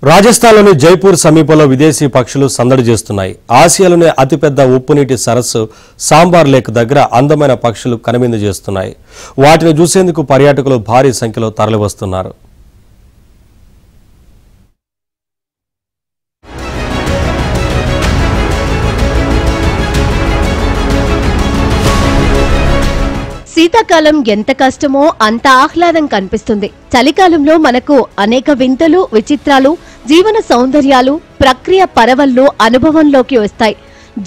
రాజస్థాన్లోని జైపూర్ సమీపంలో విదేశీ పక్షులు సందడి చేస్తున్నాయి. ఆసియాలోనే అతిపెద్ద ఉప్పునీటి సరస్సు సాంబార్ లేక్ దగ్గర అందమైన పక్షులు కనువిందు చేస్తున్నాయి. వాటిని చూసేందుకు పర్యాటకులు భారీ సంఖ్యలో తరలివస్తున్నారు. శీతాకాలం ఎంత కష్టమో అంత ఆహ్లాదం కనిపిస్తుంది. చలికాలంలో మనకు అనేక వింతలు, విచిత్రాలు, జీవన సౌందర్యాలు, ప్రక్రియ పరవళ్లు అనుభవంలోకి వస్తాయి.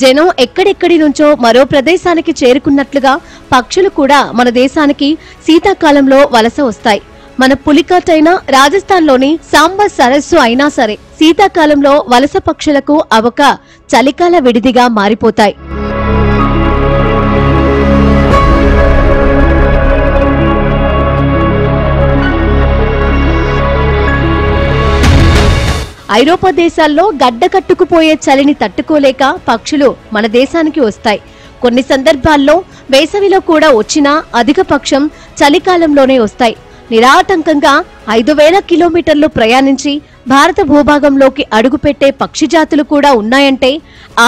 జనం ఎక్కడెక్కడి నుంచో మరో ప్రదేశానికి చేరుకున్నట్లుగా పక్షులు కూడా మన దేశానికి శీతాకాలంలో వలస వస్తాయి. మన పులికాటైన రాజస్థాన్లోని సాంబార్ సరస్సు అయినా సరే శీతాకాలంలో వలస పక్షులకు అవక చలికాల విడిదిగా మారిపోతాయి. ఐరోపా దేశాల్లో గడ్డ కట్టుకుపోయే చలిని తట్టుకోలేక పక్షులు మన దేశానికి వస్తాయి. కొన్ని సందర్భాల్లో వేసవిలో కూడా వచ్చినా అధిక పక్షం చలికాలంలోనే వస్తాయి. నిరాటంకంగా 5000 కిలోమీటర్లు ప్రయాణించి భారత భూభాగంలోకి అడుగుపెట్టే పక్షి జాతులు కూడా ఉన్నాయంటే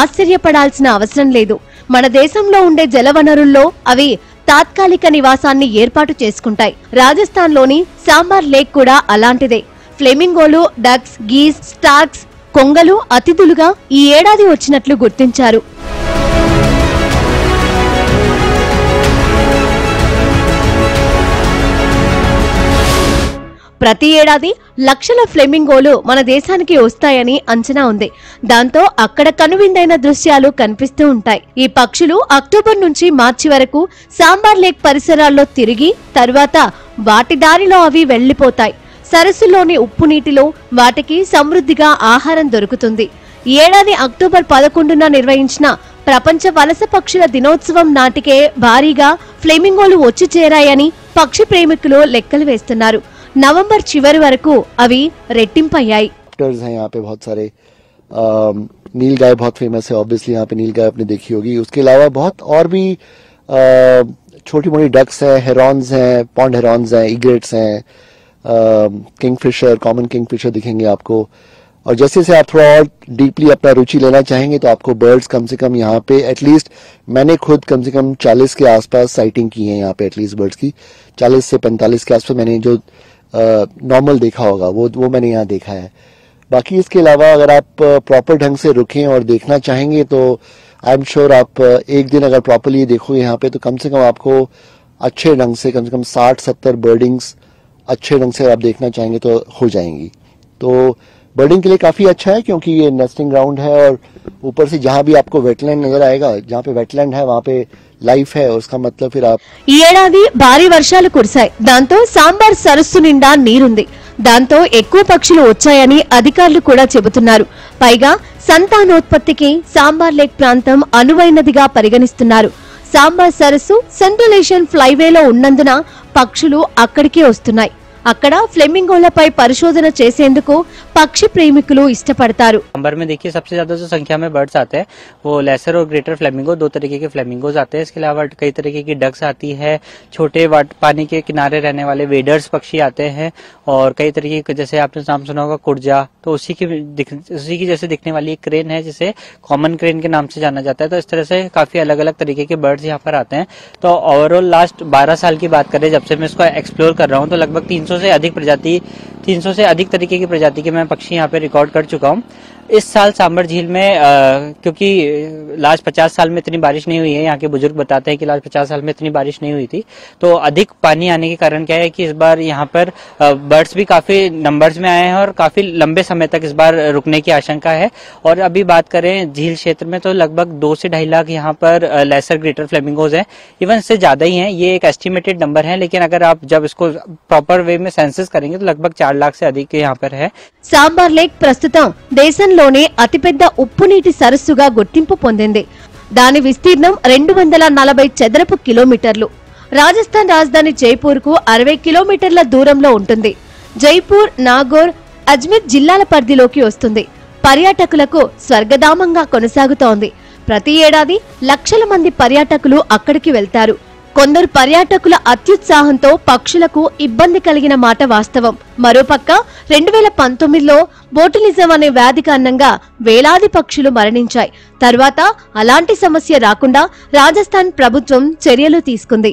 ఆశ్చర్యపడాల్సిన అవసరం లేదు. మన దేశంలో ఉండే జలవనరుల్లో అవి తాత్కాలిక నివాసాన్ని ఏర్పాటు చేసుకుంటాయి. రాజస్థాన్లోని సాంబార్ లేక్ కూడా అలాంటిదే. ఫ్లెమింగోలు, డక్స్, గీస్, స్టార్క్స్, కొంగలు అతిథులుగా ఈ ఏడాది వచ్చినట్లు గుర్తించారు. ప్రతి ఏడాది లక్షల ఫ్లెమింగోలు మన దేశానికి వస్తాయని అంచనా ఉంది. దాంతో అక్కడ కనువిందైన దృశ్యాలు కనిపిస్తూ ఉంటాయి. ఈ పక్షులు అక్టోబర్ నుంచి మార్చి వరకు సాంబార్ లేక్ పరిసరాల్లో తిరిగి తర్వాత వాటి దారిలో అవి వెళ్లిపోతాయి. సరస్సులోని ఉప్పు నీటిలో వాటికి సమృద్ధిగా ఆహారం దొరుకుతుంది. ఈ ఏడాది అక్టోబర్ 11న నిర్వహించిన ప్రపంచ వలస పక్షుల దినోత్సవం నాటికే భారీగా ఫ్లెమింగోలు వచ్చి చేరాయని పక్షి ప్రేమికులు లెక్కలు వేస్తున్నారు. నవంబర్ చివరి వరకు అవి రెట్టింపయ్యాయి. यहाँ पे बहुत सारे नीलगाय बहुत फेमस है, ऑब्वियसली यहाँ पे नीलगाय आपने देखी होगी. उसके अलावा बहुत और भी छोटी मोटी डक्स हैं, हेरॉन्स हैं, पॉन्ड हेरॉन्स हैं, इग्रेट्स हैं, किंगफिशर, कॉमन किंगफिशर दिखेंगे आपको. और जैसे से आप थोड़ा और डीपली अपना रुचि लेना चाहेंगे तो आपको बर्ड्स कम से कम यहाँ पे एटलीस्ट मैंने खुद कम से कम 40 के आसपास साइटिंग की है. यहाँ पे एटलीस्ट बर्ड्स की 40 से 45 के आसपास मैंने जो नॉर्मल देखा होगा वो मैंने यहाँ देखा है. बाकी इसके अलावा अगर आप प्रॉपर ढंग से रुकें और देखना चाहेंगे तो आई एम श्योर आप एक दिन अगर प्रॉपरली देखोगे यहाँ पे तो कम से कम आपको अच्छे ढंग से कम 60-70 बर्डिंग्स अच्छे ढंग से आप देखना चाहेंगे तो हो जाएंगी. तो बर्डिंग के लिए काफी अच्छा है क्योंकि ये नेस्टिंग ग्राउंड है और ऊपर से जहां भी आपको वेटलैंड नजर आएगा, जहां पे वेटलैंड है वहां पे లైఫ్ है. उसका मतलब फिर आप ఈ ఏడాది భారీ వర్షాలు కురిశాయి. దాంతో సాంబార్ సరస్సు నిండా నీరుంది. దాంతో ఎక్కువ పక్షులు వచ్చాయని అధికారులు కూడా చెబుతున్నారు. పైగా సంతానోత్పత్తికి సాంబార్ లేక్ ప్రాంతం అనువైనదిగా పరిగణిస్తున్నారు. సాంబార్ సరస్సు సెంట్రల్ ఏషియన్ ఫ్లైవేలో ఉన్నందున పక్షులు అక్కడికే వస్తున్నాయి. అక్కడ ఫ్లెమింగోలపై పరిశోధన చేసేందుకు पक्षी प्रेमिकुलू इष्टपड़तारू. नंबर में देखिए सबसे ज्यादा जो संख्या में बर्ड्स आते हैं वो लेसर और ग्रेटर फ्लेमिंगो, 2 तरीके के फ्लेमिंगोज आते हैं. इसके अलावा कई तरीके की डक्स आती है, छोटे पानी के किनारे रहने वाले वेडर्स पक्षी आते हैं और कई तरीके के जैसे आपने नाम सुना होगा कुर्जा, तो उसी की जैसे दिखने वाली एक क्रेन है जिसे कॉमन क्रेन के नाम से जाना जाता है. तो इस तरह से काफी अलग अलग तरीके के बर्ड्स यहाँ पर आते हैं. तो ओवरऑल लास्ट 12 साल की बात करें जब से मैं इसको एक्सप्लोर कर रहा हूँ तो लगभग 300 से अधिक तरीके की प्रजाति के मैं पक्षी यहाँ पे रिकॉर्ड कर चुका हूँ. इस साल सांबर झील में क्योंकि लास्ट 50 साल में इतनी बारिश नहीं हुई है, यहाँ के बुजुर्ग बताते हैं कि लास्ट 50 साल में इतनी बारिश नहीं हुई थी, तो अधिक पानी आने के कारण क्या है कि इस बार यहाँ पर बर्ड्स भी काफी नंबर्स में आए हैं और काफी लंबे समय तक इस बार रुकने की आशंका है. और अभी बात करें झील क्षेत्र में तो लगभग 2 से 2.5 लाख यहाँ पर लेसर ग्रेटर फ्लेमिंगोज हैं. इवन इससे ज्यादा ही हैं. ये एक एस्टिमेटेड नंबर है, लेकिन अगर आप जब इसको प्रॉपर वे में सेंसस करेंगे तो लगभग 4 लाख से अधिक यहाँ पर है. సాంబార్ లేక్ ప్రస్తుతం దేశంలోనే అతిపెద్ద ఉప్పునీటి సరస్సుగా గుర్తింపు పొందింది. దాని విస్తీర్ణం 240 చదరపు కిలోమీటర్లు. రాజస్థాన్ రాజధాని జైపూర్ కు 60 కిలోమీటర్ల దూరంలో ఉంటుంది. జైపూర్, నాగోర్, అజ్మీర్ జిల్లాల పరిధిలోకి వస్తుంది. పర్యాటకులకు స్వర్గధామంగా కొనసాగుతోంది. ప్రతి ఏడాది లక్షల మంది పర్యాటకులు అక్కడికి వెళ్తారు. కొందరు పర్యాటకుల అత్యుత్సాహంతో పక్షులకు ఇబ్బంది కలిగిన మాట వాస్తవం. మరోపక్క 2019లో బోటులిజం అనే వ్యాధి కారణంగా వేలాది పక్షులు మరణించాయి. తర్వాత అలాంటి సమస్య రాకుండా రాజస్థాన్ ప్రభుత్వం చర్యలు తీసుకుంది.